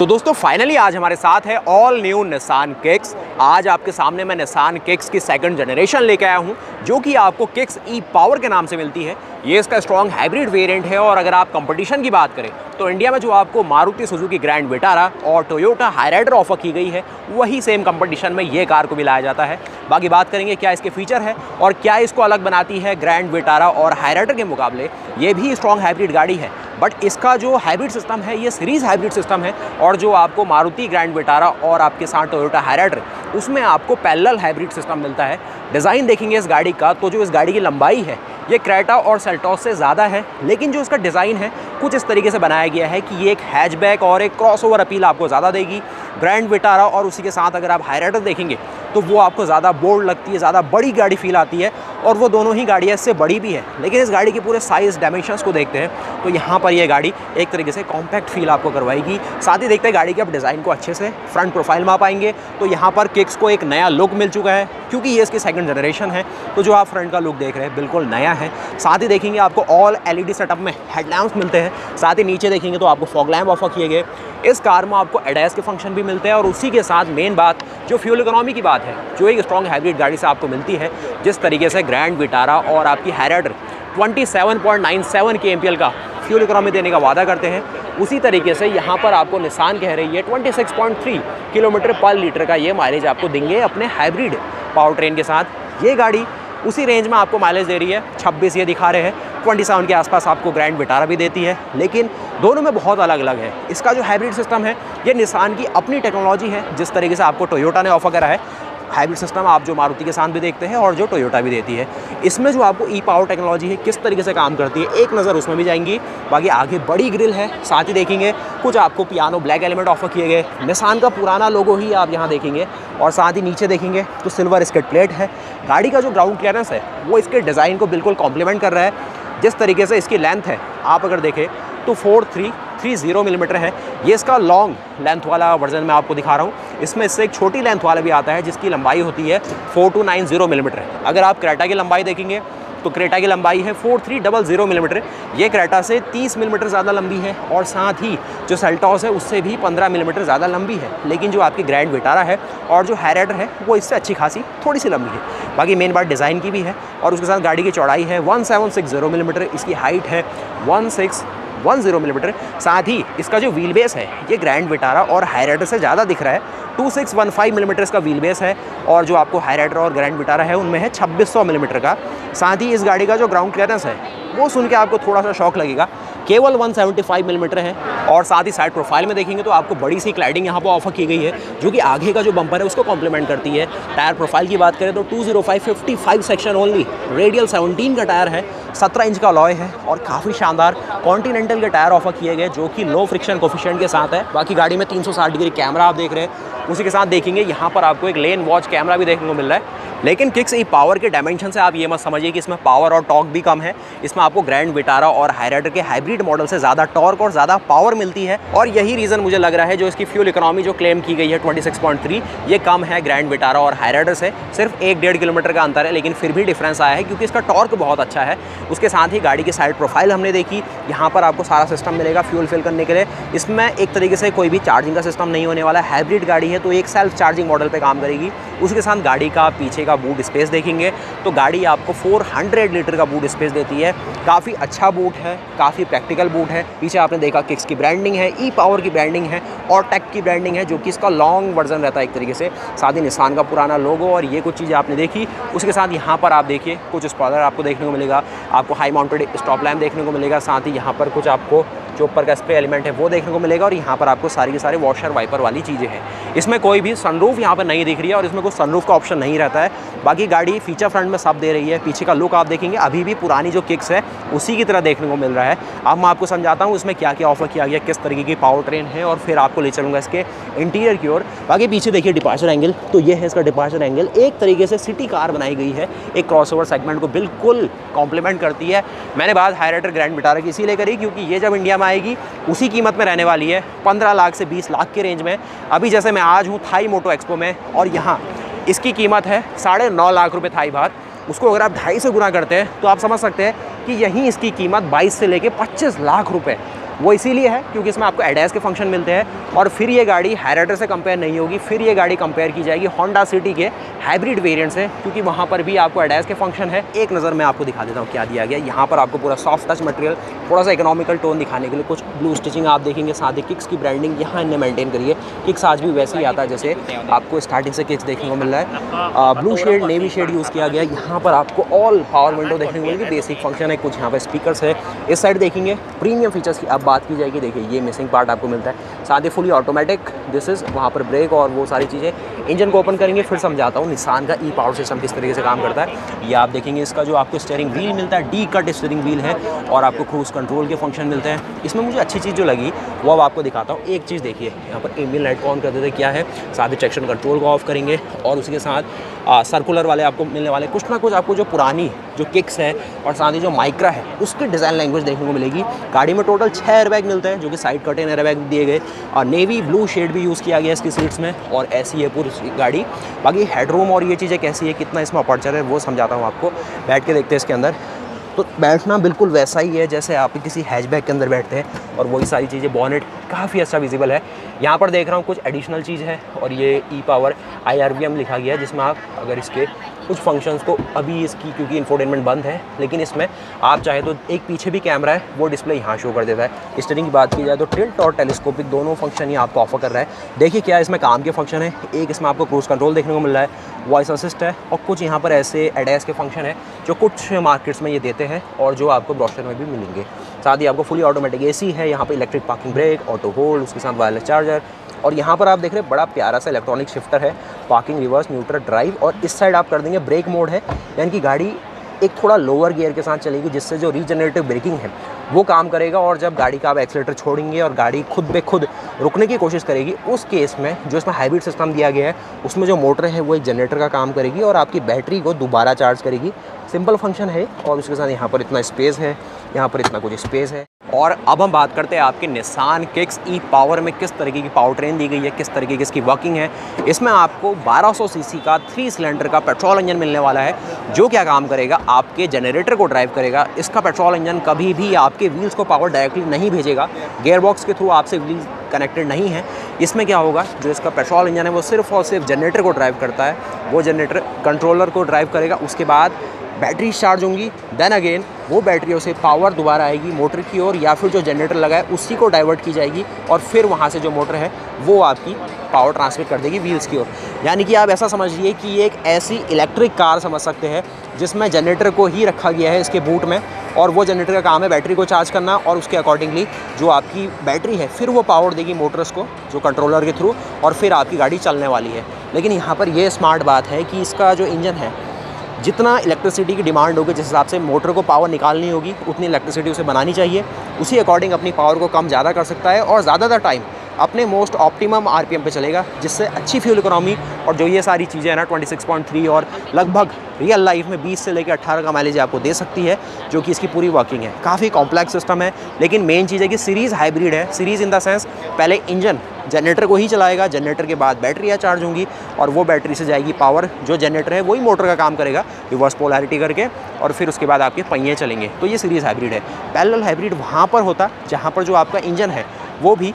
तो दोस्तों फाइनली आज हमारे साथ है ऑल न्यू निसान किक्स। आज आपके सामने मैं निसान किक्स की सेकंड जनरेशन लेके आया हूं, जो कि आपको किक्स ई पावर के नाम से मिलती है। ये इसका स्ट्रॉन्ग हाइब्रिड वेरिएंट है। और अगर आप कंपटीशन की बात करें तो इंडिया में जो आपको मारुति सुजुकी ग्रैंड विटारा और टोयोटा हाईराइडर ऑफर की गई है, वही सेम कंपटीशन में ये कार को भी लाया जाता है। बाकी बात करेंगे क्या इसके फीचर है और क्या इसको अलग बनाती है ग्रैंड विटारा और हाईराइडर के मुकाबले। ये भी स्ट्रॉन्ग हाइब्रिड गाड़ी है, बट इसका जो हाइब्रिड सिस्टम है ये सीरीज़ हाइब्रिड सिस्टम है। और जो आपको मारुति ग्रैंड विटारा और आपके साथ टोयोटा हाईराइडर, उसमें आपको पैरेलल हाइब्रिड सिस्टम मिलता है। डिज़ाइन देखेंगे इस गाड़ी का तो जो इस गाड़ी की लंबाई है ये क्रेटा और सेल्टॉस से ज़्यादा है, लेकिन जो इसका डिज़ाइन है कुछ इस तरीके से बनाया गया है कि ये एक हैचबैक और एक क्रॉसओवर अपील आपको ज़्यादा देगी। ग्रैंड विटारा और उसी के साथ अगर आप हाईराइडर देखेंगे तो वो आपको ज़्यादा बोल्ड लगती है, ज़्यादा बड़ी गाड़ी फील आती है। और वो दोनों ही गाड़ियाँ इससे बड़ी भी है, लेकिन इस गाड़ी के पूरे साइज़ डायमेंशंस को देखते हैं तो यहाँ पर ये गाड़ी एक तरीके से कॉम्पैक्ट फील आपको करवाएगी। साथ ही देखते हैं गाड़ी के आप डिज़ाइन को अच्छे से फ्रंट प्रोफाइल में आ पाएंगे तो यहाँ पर किक्स को एक नया लुक मिल चुका है, क्योंकि ये इसकी सेकंड जनरेशन है। तो जो आप फ्रंट का लुक देख रहे हैं बिल्कुल नया है। साथ ही देखेंगे आपको ऑल LED सेटअप में हेडलैम्प्स मिलते हैं। साथ ही नीचे देखेंगे तो आपको फॉग लैम्प ऑफर किए गए। इस कार में आपको ADAS के फंक्शन भी मिलते हैं। और उसी के साथ मेन बात जो फ्यूल इकोनॉमी की बात है, जो एक स्ट्रॉन्ग हाइब्रिड गाड़ी से आपको मिलती है, जिस तरीके से ग्रैंड विटारा और आपकी हाईराइडर 27.97 kmpl का फ्यूल इकोनॉमी देने का वादा करते हैं, उसी तरीके से यहाँ पर आपको निसान कह रही है 26.3 किलोमीटर पर लीटर का ये माइलेज आपको देंगे अपने हाइब्रिड पावर ट्रेन के साथ। ये गाड़ी उसी रेंज में आपको माइलेज दे रही है, 26 ये दिखा रहे हैं, 27 के आसपास आपको ग्रैंड विटारा भी देती है, लेकिन दोनों में बहुत अलग अलग है। इसका जो हाइब्रिड सिस्टम है ये निसान की अपनी टेक्नोलॉजी है, जिस तरीके से आपको टोयोटा ने ऑफर करा है हाइब्रिड सिस्टम, आप जो मारुति के साथ भी देखते हैं और जो टोयोटा भी देती है। इसमें जो आपको ई पावर टेक्नोलॉजी है किस तरीके से काम करती है, एक नज़र उसमें भी जाएंगी। बाकी आगे बड़ी ग्रिल है, साथ ही देखेंगे कुछ आपको पियानो ब्लैक एलिमेंट ऑफर किए गए। निसान का पुराना लोगो ही आप यहाँ देखेंगे। और साथ ही नीचे देखेंगे तो सिल्वर स्किड प्लेट है। गाड़ी का जो ग्राउंड क्लियरेंस है वो इसके डिज़ाइन को बिल्कुल कॉम्प्लीमेंट कर रहा है। जिस तरीके से इसकी लेंथ है आप अगर देखें तो 4330 मिलीमीटर है। ये इसका लॉन्ग लेंथ वाला वर्जन मैं आपको दिखा रहा हूँ। इसमें इससे एक छोटी लेंथ वाला भी आता है जिसकी लंबाई होती है 4290 मिलीमीटर। अगर आप क्रेटा की लंबाई देखेंगे तो क्रेटा की लंबाई है 4300 मिलीमीटर। ये क्रेटा से 30 मिलीमीटर ज़्यादा लंबी है। और साथ ही जो सेल्टॉस है उससे भी 15 मिलीमीटर ज़्यादा लंबी है। लेकिन जो आपकी ग्रैंड विटारा है और जो हाईराइडर है वो इससे अच्छी खासी थोड़ी सी लंबी है। बाकी मेन बात डिज़ाइन की भी है। और उसके साथ गाड़ी की चौड़ाई है 1760 मिलीमीटर, इसकी हाइट है 1610 मिलीमीटर। साथ ही इसका जो व्हील बेस है ये ग्रैंड विटारा और हाईराइडर से ज़्यादा दिख रहा है, 2615 मिलीमीटर इसका व्हील बेस है। और जो आपको हाईराइडर और ग्रैंड विटारा है उनमें है 2600 मिलीमीटर का। साथ ही इस गाड़ी का जो ग्राउंड क्लियरेंस है वो सुन के आपको थोड़ा सा शॉक लगेगा, केवल 175 मिलीमीटर है। और साथ ही साइड प्रोफाइल में देखेंगे तो आपको बड़ी सी क्लाइडिंग यहाँ पर ऑफर की गई है, जो कि आगे का जो बम्पर है उसको कॉम्प्लीमेंट करती है। टायर प्रोफाइल की बात करें तो 205/55 सेक्शन ओनली, रेडियल 17 का टायर है, 17 इंच का अलॉय है। और काफ़ी शानदार कॉन्टिनेंटल के टायर ऑफर किए गए जो कि लो फ्रिक्शन कोफिशिएंट के साथ है। बाकी गाड़ी में 360 डिग्री कैमरा आप देख रहे हैं। उसी के साथ देखेंगे यहाँ पर आपको एक लेन वॉच कैमरा भी देखने को मिल रहा है। लेकिन किक्स ई पावर के डायमेंशन से आप ये मत समझिए कि इसमें पावर और टॉर्क भी कम है। इसमें आपको ग्रैंड विटारा और हाईराइडर के हाइब्रिड मॉडल से ज़्यादा टॉर्क और ज़्यादा पावर मिलती है। और यही रीज़न मुझे लग रहा है जो इसकी फ्यूल इकोनॉमी जो क्लेम की गई है 26.3, ये कम है ग्रैंड विटारा और हाईराइडर से। सिर्फ 1-1.5 किलोमीटर का अंतर है, लेकिन फिर भी डिफरेंस आया है क्योंकि इसका टॉर्क बहुत अच्छा है। उसके साथ ही गाड़ी की साइड प्रोफाइल हमने देखी, यहाँ पर आपको सारा सिस्टम मिलेगा फ्यूल फिल करने के लिए। इसमें एक तरीके से कोई भी चार्जिंग का सिस्टम नहीं होने वाला है। हाइब्रिड गाड़ी है तो एक सेल्फ चार्जिंग मॉडल पे काम करेगी। उसके साथ गाड़ी का पीछे का बूट स्पेस देखेंगे तो गाड़ी आपको 400 लीटर का बूट स्पेस देती है। काफ़ी अच्छा बूट है, काफ़ी प्रैक्टिकल बूट है। पीछे आपने देखा किक्स की ब्रांडिंग है, ई पावर की ब्रांडिंग है और टेक की ब्रांडिंग है, जो कि इसका लॉन्ग वर्जन रहता है एक तरीके से। साथ ही निसान का पुराना लोगो और ये कुछ चीज़ें आपने देखी। उसके साथ यहाँ पर आप देखिए कुछ स्पॉइलर आपको देखने को मिलेगा, आपको हाई माउंटेड स्टॉप लैम्प देखने को मिलेगा। साथ ही यहाँ पर कुछ आपको जो ऊपर का स्प्रे एलिमेंट है वो देखने को मिलेगा। और यहाँ पर आपको सारी के सारे वॉशर वाइपर वाली चीज़ें हैं। इसमें कोई भी सनरूफ यहाँ पर नहीं दिख रही है और इसमें कोई सनरूफ का ऑप्शन नहीं रहता है। बाकी गाड़ी फीचर फ्रंट में सब दे रही है। पीछे का लुक आप देखेंगे अभी भी पुरानी जो किक्स है उसी की तरह देखने को मिल रहा है। अब मैं आपको समझाता हूँ इसमें क्या क्या ऑफर किया गया, किस तरीके की पावर ट्रेन है, और फिर आपको ले चलूँगा इसके इंटीरियर की ओर। बाकी पीछे देखिए डिपार्चर एंगल, तो ये है इसका डिपार्चर एंगल। एक तरीके से सिटी कार बनाई गई है, एक क्रॉसओवर सेगमेंट को बिल्कुल कॉम्प्लीमेंट करती है। मैंने बात हाईराइडर ग्रैंड विटारा की इसीलिए करी क्योंकि ये जब इंडिया में आएगी उसी कीमत में रहने वाली है, 15 लाख से 20 लाख के रेंज में। अभी जैसे मैं आज हूँ थाई मोटो एक्सपो में और यहाँ इसकी कीमत है 9.5 लाख रुपये थाई बात। उसको अगर आप 2.5 से गुना करते हैं तो आप समझ सकते हैं कि यहीं इसकी कीमत 22 से लेके 25 लाख रुपए वो इसीलिए है क्योंकि इसमें आपको एडैस के फंक्शन मिलते हैं। और फिर ये गाड़ी हाइराइडर से कंपेयर नहीं होगी, फिर ये गाड़ी कंपेयर की जाएगी होंडा सिटी के हाइब्रिड वेरिएंट से, क्योंकि वहाँ पर भी आपको एडैस के फंक्शन है। एक नज़र मैं आपको दिखा देता हूँ क्या दिया गया। यहाँ पर आपको पूरा सॉफ्ट टच मटेरियल, थोड़ा सा इकोनॉमिकल टोन दिखाने के लिए कुछ ब्लू स्टिचिंग आप देखेंगे। साथ ही किक्स की ब्रांडिंग यहाँ इन्हें मेंटेन करिए। किक्स आज भी वैसे ही आता है जैसे आपको स्टार्टिंग से किक्स देखने को मिल रहा है। Blue shade, navy shade use किया गया। यहाँ पर आपको ऑल पावर विंडो देखने को मिलेगी, बेसिक फंक्शन है, कुछ यहाँ पर स्पीकर्स है। इस साइड देखेंगे प्रीमियम फीचर्स की अब बात की जाएगी। देखिए ये मिसिंग पार्ट आपको मिलता है। साथ ही फुली ऑटोमेटिक दिस इज़, वहाँ पर ब्रेक और वो सारी चीज़ें। इंजन को ओपन करेंगे फिर समझाता हूँ निसान का ई पावर सिस्टम किस तरीके से काम करता है। ये आप देखेंगे इसका जो आपको स्टीयरिंग व्हील मिलता है, डी कट स्टीयरिंग व्हील है और आपको क्रूज कंट्रोल के फंक्शन मिलते हैं। इसमें मुझे अच्छी चीज़ जो लगी वो अब आपको दिखाता हूँ। एक चीज़ देखिए, यहाँ पर एम्बिएंट लाइट को ऑन कर देते क्या है, साथ ही ट्रैक्शन कंट्रोल को ऑफ करेंगे और उसके साथ सर्कुलर वाले आपको मिलने वाले कुछ ना कुछ आपको जो पुरानी जो किक्स है और साथ ही जो माइक्रा है उसकी डिज़ाइन लैंग्वेज देखने को मिलेगी। गाड़ी में टोटल 6 एयरबैग मिलते हैं जो कि साइड कर्टेन एयरबैग दिए गए और नेवी ब्लू शेड भी यूज़ किया गया इसकी सीट्स में। और ऐसी है पूरी गाड़ी। बाकी हेडरूम और ये चीज़ें कैसी है, कितना इसमें अपर्चर है वो समझाता हूँ आपको। बैठ के देखते हैं इसके अंदर। तो बैठना बिल्कुल वैसा ही है जैसे आप किसी हैचबैग के अंदर बैठते हैं और वही सारी चीज़ें। बॉनेट काफ़ी अच्छा विजिबल है। यहाँ पर देख रहा हूँ कुछ एडिशनल चीज़ है और ये ई पावर IRVM लिखा गया है, जिसमें आप अगर इसके कुछ फंक्शंस को अभी इसकी क्योंकि इंफोटेनमेंट बंद है, लेकिन इसमें आप चाहे तो एक पीछे भी कैमरा है वो डिस्प्ले यहाँ शो कर देता है। स्टीयरिंग की बात की जाए तो टिल्ट और टेलीस्कोपिक दोनों फंक्शन ही आपको ऑफर कर रहा है। देखिए क्या इसमें काम के फंक्शन है। एक इसमें आपको क्रूज कंट्रोल देखने को मिल रहा है, वॉइस असिस्ट है और कुछ यहाँ पर ऐसे एडैस के फंक्शन है जो कुछ मार्केट्स में ये देते हैं और जो आपको ब्रोशर में भी मिलेंगे। साथ ही आपको फुली ऑटोमेटिक AC है, यहाँ पे electric parking brake, auto hold, उसके साथ वायरलेस चार्जर। और यहाँ पर आप देख रहे हैं बड़ा प्यारा सा इलेक्ट्रॉनिक शिफ्टर है, पार्किंग, रिवर्स, न्यूट्रल, ड्राइव। और इस साइड आप कर देंगे ब्रेक मोड है, यानी कि गाड़ी एक थोड़ा लोअर गियर के साथ चलेगी जिससे जो रीजनरेटिव ब्रेकिंग है वो काम करेगा। और जब गाड़ी का आप एक्सीलेटर छोड़ेंगे और गाड़ी खुद ब खुद रुकने की कोशिश करेगी, उस केस में जो इसमें हाइब्रिड सिस्टम दिया गया है उसमें जो मोटर है वो एक जनरेटर का काम करेगी और आपकी बैटरी को दोबारा चार्ज करेगी। सिंपल फंक्शन है। और उसके साथ यहाँ पर इतना स्पेस है, यहाँ पर इतना कुछ स्पेस है। और अब हम बात करते हैं आपकी निसान किक्स ई पावर में किस तरीके की पावर ट्रेन दी गई है, किस तरीके की इसकी वर्किंग है। इसमें आपको 1200 सीसी का 3 सिलेंडर का पेट्रोल इंजन मिलने वाला है जो क्या काम करेगा, आपके जनरेटर को ड्राइव करेगा। इसका पेट्रोल इंजन कभी भी आपके व्हील्स को पावर डायरेक्टली नहीं भेजेगा, गियरबॉक्स के थ्रू आपसे व्हील्स कनेक्टेड नहीं है। इसमें क्या होगा, जो इसका पेट्रोल इंजन है वो सिर्फ और सिर्फ जनरेटर को ड्राइव करता है। वो जनरेटर कंट्रोलर को ड्राइव करेगा, उसके बाद बैटरी चार्ज होंगी, देन अगेन वो बैटरियों से पावर दोबारा आएगी मोटर की ओर, या फिर जो जनरेटर लगा है उसी को डाइवर्ट की जाएगी और फिर वहाँ से जो मोटर है वो आपकी पावर ट्रांसमिट कर देगी व्हील्स की ओर। यानी कि आप ऐसा समझिए कि ये एक ऐसी इलेक्ट्रिक कार समझ सकते हैं जिसमें जनरेटर को ही रखा गया है इसके बूट में, और वो जनरेटर का काम है बैटरी को चार्ज करना और उसके अकॉर्डिंगली जो आपकी बैटरी है फिर वो पावर देगी मोटर्स को जो कंट्रोलर के थ्रू, और फिर आपकी गाड़ी चलने वाली है। लेकिन यहाँ पर ये स्मार्ट बात है कि इसका जो इंजन है, जितना इलेक्ट्रिसिटी की डिमांड होगी, जिस हिसाब से मोटर को पावर निकालनी होगी उतनी इलेक्ट्रिसिटी उसे बनानी चाहिए, उसी अकॉर्डिंग अपनी पावर को कम ज़्यादा कर सकता है और ज़्यादातर टाइम अपने मोस्ट ऑप्टिमम RPM पे चलेगा, जिससे अच्छी फ्यूल इकोनॉमी और जो ये सारी चीज़ें हैं ना 26.3 और लगभग रियल लाइफ में 20 से लेकर 18 का माइलेज आपको दे सकती है, जो कि इसकी पूरी वर्किंग है। काफ़ी कॉम्प्लेक्स सिस्टम है, लेकिन मेन चीज़ है कि सीरीज़ हाइब्रिड है। सीरीज़ इन द सेंस पहले इंजन जनरेटर को ही चलाएगा, जनरेटर के बाद बैटरियाँ चार्ज होंगी और वो बैटरी से जाएगी पावर, जो जनरेटर है वही मोटर का काम करेगा रिवर्स पोलैरिटी करके, और फिर उसके बाद आपके पहिए चलेंगे। तो ये सीरीज़ हाइब्रिड है। पैरेलल हाइब्रिड वहाँ पर होता जहाँ पर जो आपका इंजन है वो भी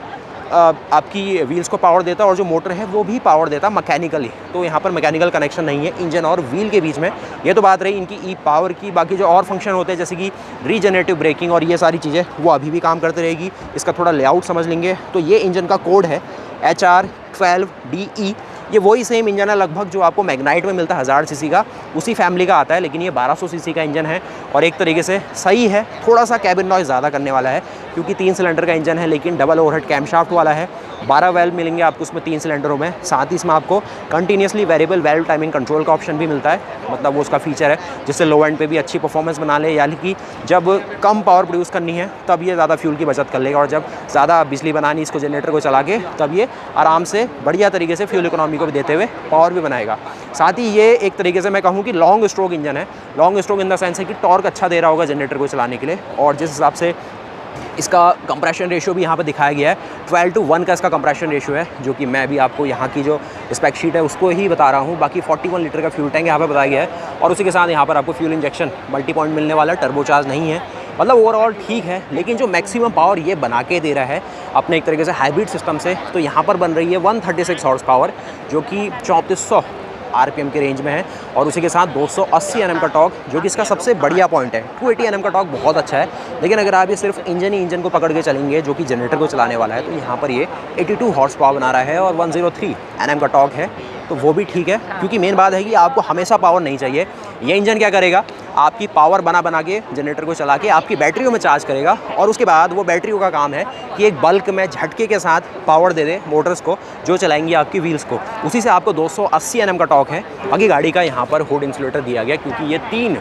आपकी व्हील्स को पावर देता और जो मोटर है वो भी पावर देता मैकेनिकली। तो यहाँ पर मैकेनिकल कनेक्शन नहीं है इंजन और व्हील के बीच में। ये तो बात रही इनकी ई पावर की। बाकी जो और फंक्शन होते हैं जैसे कि रीजनरेटिव ब्रेकिंग और ये सारी चीज़ें वो अभी भी काम करती रहेगी। इसका थोड़ा लेआउट समझ लेंगे तो ये इंजन का कोड है HR12DE। ये वही सेम इंजन है लगभग जो आपको मैग्नाइट में मिलता है 1000 सीसी का, उसी फैमिली का आता है, लेकिन ये 1200 सीसी का इंजन है और एक तरीके से सही है। थोड़ा सा कैबिन नॉइज़ ज़्यादा करने वाला है क्योंकि 3 सिलेंडर का इंजन है, लेकिन डबल ओवरहेड कैमशाफ्ट वाला है। 12 वेल्व मिलेंगे आपको उसमें 3 सिलेंडरों में। साथ ही इसमें आपको continuously variable valve timing control का ऑप्शन भी मिलता है, मतलब वो उसका फीचर है जिससे लो एंड पे भी अच्छी परफॉर्मेंस बना ले। यानी कि जब कम पावर प्रोड्यूस करनी है तब ये ज़्यादा फ्यूल की बचत कर लेगा, और जब ज़्यादा बिजली बनानी इसको जनरेटर को चला के तब ये आराम से बढ़िया तरीके से फ्यूल इकोनॉमी को भी देते हुए पावर भी बनाएगा। साथ ही ये एक तरीके से मैं कहूँ कि लॉन्ग स्ट्रोक इंजन है। Long stroke in the sense है कि टॉर्क अच्छा दे रहा होगा जनरेटर को चलाने के लिए, और जिस हिसाब से इसका कंप्रेशन रेशियो भी यहाँ पर दिखाया गया है 12:1 का इसका कंप्रेशन रेशियो है, जो कि मैं भी आपको यहाँ की जो स्पेक शीट है उसको ही बता रहा हूँ। बाकी 41 लीटर का फ्यूल टैंक यहाँ पर बताया गया है, और उसी के साथ यहाँ पर आपको फ्यूल इंजेक्शन मल्टी पॉइंट मिलने वाला है, टर्बोचार्ज नहीं है। मतलब ओवरऑल ठीक है, लेकिन जो मैक्सिमम पावर ये बना के दे रहा है अपने एक तरीके से हाइब्रिड सिस्टम से, तो यहाँ पर बन रही है 136 हॉर्स पावर, जो कि 3400 आरपीएम के रेंज में है, और उसी के साथ 280 Nm का टॉर्क, जो कि इसका सबसे बढ़िया पॉइंट है। 280 Nm का टॉर्क बहुत अच्छा है, लेकिन अगर आप ये सिर्फ इंजन को पकड़ के चलेंगे, जो कि जनरेटर को चलाने वाला है, तो यहाँ पर ये 82 हॉर्स पावर बना रहा है और 103 Nm का टॉर्क है, तो वो भी ठीक है। क्योंकि मेन बात है कि आपको हमेशा पावर नहीं चाहिए। ये इंजन क्या करेगा, आपकी पावर बना के जनरेटर को चला के आपकी बैटरियों में चार्ज करेगा, और उसके बाद वो बैटरियों का काम है कि एक बल्क में झटके के साथ पावर दे दे मोटर्स को, जो चलाएंगी आपकी व्हील्स को। उसी से आपको 280 Nm का टॉर्क है। बाकी गाड़ी का यहाँ पर हुड इंसुलेटर दिया गया, क्योंकि ये 3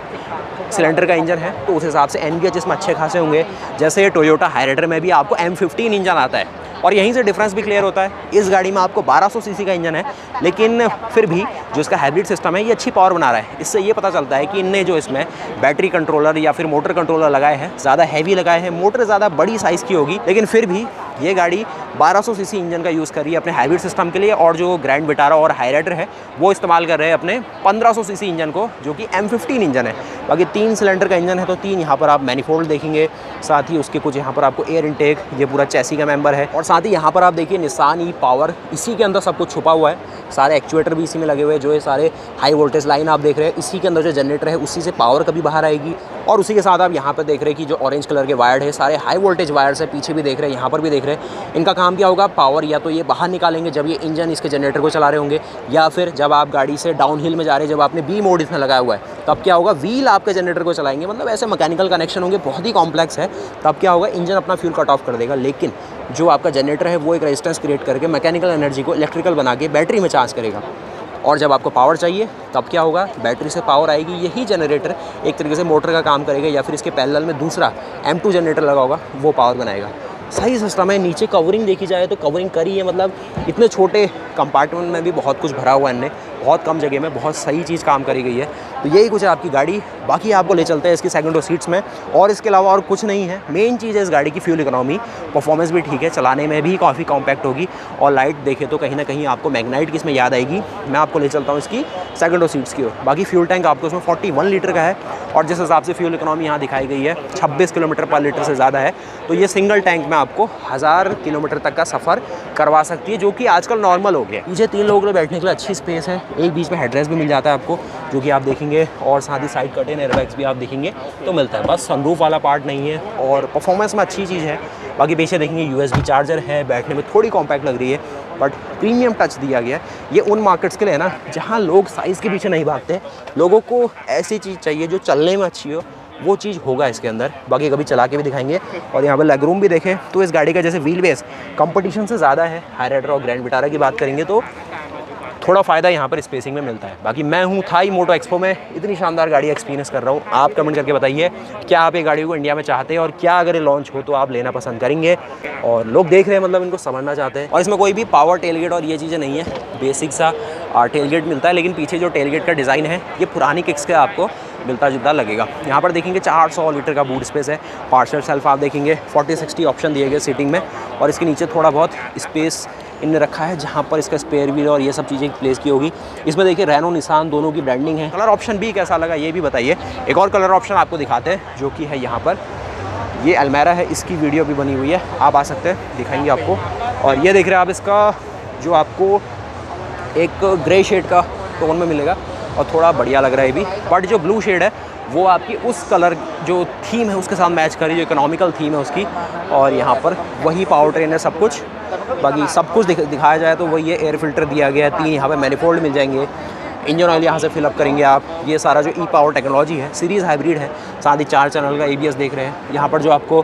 सिलेंडर का इंजन है, तो उस हिसाब से NVH इसमें अच्छे खासे होंगे। जैसे टोयोटा हाईराइडर में भी आपको M15 इंजन आता है, और यहीं से डिफरेंस भी क्लियर होता है। इस गाड़ी में आपको 1200 सीसी का इंजन है, लेकिन फिर भी जो इसका हाइब्रिड सिस्टम है ये अच्छी पावर बना रहा है। इससे ये पता चलता है कि इनने जो इसमें बैटरी कंट्रोलर या फिर मोटर कंट्रोलर लगाए हैं, ज़्यादा हैवी लगाए हैं। मोटर ज़्यादा बड़ी साइज़ की होगी, लेकिन फिर भी ये गाड़ी 1200 सीसी इंजन का यूज़ कर रही है अपने हाइब्रिड सिस्टम के लिए, और जो ग्रैंड विटारा और हाईराइडर है वो इस्तेमाल कर रहे हैं अपने 1500 सीसी इंजन को, जो कि M15 इंजन है। बाकी 3 सिलेंडर का इंजन है, तो 3 यहाँ पर आप मैनिफोल्ड देखेंगे, साथ ही उसके कुछ यहाँ पर आपको एयर इनटेक, ये पूरा चैसी का मेंबर है, और साथ ही यहाँ पर आप देखिए निसान ई पावर, इसी के अंदर सब कुछ छुपा हुआ है। सारे एक्चुएटर भी इसी में लगे हुए हैं, जो ये सारे हाई वोल्टेज लाइन आप देख रहे हैं, इसी के अंदर जो जनरेटर है उसी से पावर कभी बाहर आएगी। और उसी के साथ आप यहाँ पर देख रहे हैं कि जो ऑरेंज कलर के वायर है, सारे हाई वोल्टेज वायर्स है, पीछे भी देख रहे हैं, यहाँ पर भी देख रहे हैं। इनका काम क्या होगा, पावर या तो ये बाहर निकालेंगे जब ये इंजन इसके जनरेटर को चला रहे होंगे, या फिर जब आप गाड़ी से डाउन हिल में जा रहे हैं, जब आपने बी मोड इसमें लगाया हुआ है, तब क्या होगा, व्हील आपके जनरेटर को चलाएंगे। मतलब ऐसे मैकेनिकल कनेक्शन होंगे, बहुत ही कॉम्प्लेक्स है। तब क्या होगा, इंजन अपना फ्यूल कट ऑफ कर देगा, लेकिन जो आपका जनरेटर है वो एक रेजिस्टेंस क्रिएट करके मैकेनिकल एनर्जी को इलेक्ट्रिकल बना के बैटरी में चार्ज करेगा। और जब आपको पावर चाहिए तब क्या होगा, बैटरी से पावर आएगी, यही जनरेटर एक तरीके से मोटर का काम करेगा, या फिर इसके पैरेलल में दूसरा M2 जनरेटर लगा होगा, वो पावर बनाएगा। सही सिस्टम है। नीचे कवरिंग देखी जाए तो कवरिंग करी है, मतलब इतने छोटे कंपार्टमेंट में भी बहुत कुछ भरा हुआ है इनने, बहुत कम जगह में बहुत सही चीज़ काम करी गई है। तो यही कुछ है आपकी गाड़ी। बाकी आपको ले चलते हैं इसकी सेकंड रो सीट्स में, और इसके अलावा और कुछ नहीं है। मेन चीज़ है इस गाड़ी की फ्यूल इकोनॉमी, परफॉर्मेंस भी ठीक है, चलाने में भी काफ़ी कॉम्पैक्ट होगी, और लाइट देखे तो कहीं ना कहीं आपको मैग्नाइट की इसमें याद आएगी। मैं आपको ले चलता हूँ इसकी सेकंड रो सीट्स की ओर। बाकी फ्यूल टैंक आपको इसमें 41 लीटर का है, और जिस हिसाब से फ्यूल इकोनॉमी यहाँ दिखाई गई है 26 किलोमीटर पर लीटर से ज़्यादा है, तो ये सिंगल टैंक में आपको 1000 किलोमीटर तक का सफ़र करवा सकती है, जो कि आजकल नॉर्मल हो गया। पीछे 3 लोगों के बैठने के लिए अच्छी स्पेस है, एक बीच में हेडरेस्ट भी मिल जाता है आपको, जो कि आप देखेंगे, और साथ ही साइड कर्टेन एयरबैग्स भी आप देखेंगे तो मिलता है। बस सनरूफ वाला पार्ट नहीं है, और परफॉर्मेंस में अच्छी चीज़ है। बाकी पीछे देखेंगे USB चार्जर है, बैठने में थोड़ी कॉम्पैक्ट लग रही है, बट प्रीमियम टच दिया गया है। ये उन मार्केट्स के लिए है ना जहाँ लोग साइज़ के पीछे नहीं भागते, लोगों को ऐसी चीज़ चाहिए जो चलने में अच्छी हो, वो चीज़ होगा इसके अंदर। बाकी कभी चला के भी दिखाएंगे। और यहाँ पर लेग रूम भी देखें तो इस गाड़ी का जैसे व्हील बेस कंपटीशन से ज़्यादा है। हाईराइडर और ग्रैंड विटारा की बात करेंगे तो थोड़ा फ़ायदा यहाँ पर स्पेसिंग में मिलता है। बाकी मैं हूँ थाई मोटो एक्सपो में, इतनी शानदार गाड़ी एक्सपीरियंस कर रहा हूँ। आप कमेंट करके बताइए क्या आप ये गाड़ी को इंडिया में चाहते हैं, और क्या अगर ये लॉन्च हो तो आप लेना पसंद करेंगे। और लोग देख रहे हैं, मतलब इनको समझना चाहते हैं। और इसमें कोई भी पावर टेलगेट और ये चीज़ें नहीं है, बेसिक सा टेलगेट मिलता है, लेकिन पीछे जो टेलगेट का डिज़ाइन है ये पुरानी किक्स के आपको मिलता जुलता लगेगा। यहाँ पर देखेंगे 400 लीटर का बूट स्पेस है। पार्सल सेल्फ आप देखेंगे 40-60 ऑप्शन दिए गए सीटिंग में, और इसके नीचे थोड़ा बहुत स्पेस इनने रखा है जहाँ पर इसका स्पेयर व्हील और ये सब चीज़ें प्लेस की होगी। इसमें देखिए रेनो निसान दोनों की ब्रांडिंग है। कलर ऑप्शन भी कैसा लगा ये भी बताइए। एक और कलर ऑप्शन आपको दिखाते हैं जो कि है यहाँ पर, ये अल्मेरा है, इसकी वीडियो भी बनी हुई है, आप आ सकते हैं, दिखाएंगे आपको। और ये देख रहे हैं आप, इसका जो आपको एक ग्रे शेड का टोन में मिलेगा, और थोड़ा बढ़िया लग रहा है भी। बट जो ब्लू शेड है वो आपकी उस कलर जो थीम है उसके साथ मैच करी, जो इकोनॉमिकल थीम है उसकी। और यहाँ पर वही पावर ट्रेन है सब कुछ। बाकी सब कुछ दिखाया जाए तो वही है, एयर फिल्टर दिया गया है, 3 यहाँ पे मैनिफोल्ड मिल जाएंगे, इंजन ऑयल यहाँ से फिलअप करेंगे आप। ये सारा जो पावर टेक्नोलॉजी है, सीरीज़ हाइब्रिड है, साथ ही 4 चैनल का ABS देख रहे हैं। यहाँ पर जो आपको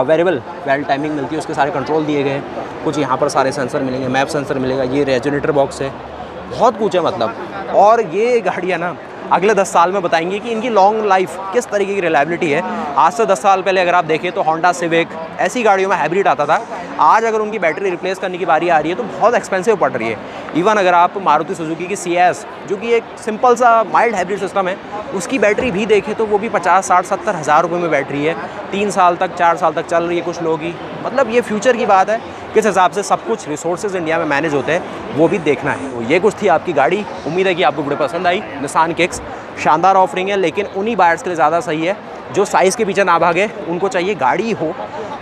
वेरिएबल वेल टाइमिंग मिलती है उसके सारे कंट्रोल दिए गए हैं। कुछ यहाँ पर सारे सेंसर मिलेंगे, मैप सेंसर मिलेगा, ये रेजोनेटर बॉक्स है, बहुत कुछ है मतलब। और ये गाड़ियाँ ना अगले 10 साल में बताएंगे कि इनकी लॉन्ग लाइफ किस तरीके की रिलायबिलिटी है। आज से 10 साल पहले अगर आप देखें तो होंडा सिविक ऐसी गाड़ियों में हाइब्रिड आता था। आज अगर उनकी बैटरी रिप्लेस करने की बारी आ रही है तो बहुत एक्सपेंसिव पड़ रही है। इवन अगर आप मारुति सुजुकी की CS, जो कि एक सिंपल सा माइल्ड हाइब्रिड सिस्टम है, उसकी बैटरी भी देखें तो वो भी 50, 60, 70 हज़ार रुपये में बैटरी है। 3 साल तक 4 साल तक चल रही है कुछ लोगों की। मतलब ये फ्यूचर की बात है, किस हिसाब से सब कुछ रिसोर्सेज इंडिया में मैनेज होते हैं वो भी देखना है। तो ये कुछ थी आपकी गाड़ी। उम्मीद है कि आपको वीडियो पसंद आई। निसान किक्स शानदार ऑफरिंग है, लेकिन उन्हीं बायर्स के लिए ज़्यादा सही है जो साइज़ के पीछे ना भागे, उनको चाहिए गाड़ी हो,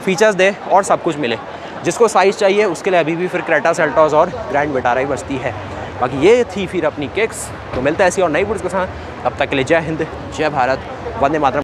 फीचर्स दे और सब कुछ मिले। जिसको साइज़ चाहिए उसके लिए अभी भी फिर क्रेटा सेल्टॉस और ग्रैंड विटारा ही बचती है। बाकी ये थी फिर अपनी किक्स। तो मिलता है ऐसी और नई वीडियोस के साथ, तब तक के लिए जय हिंद, जय भारत, वंदे मातरम।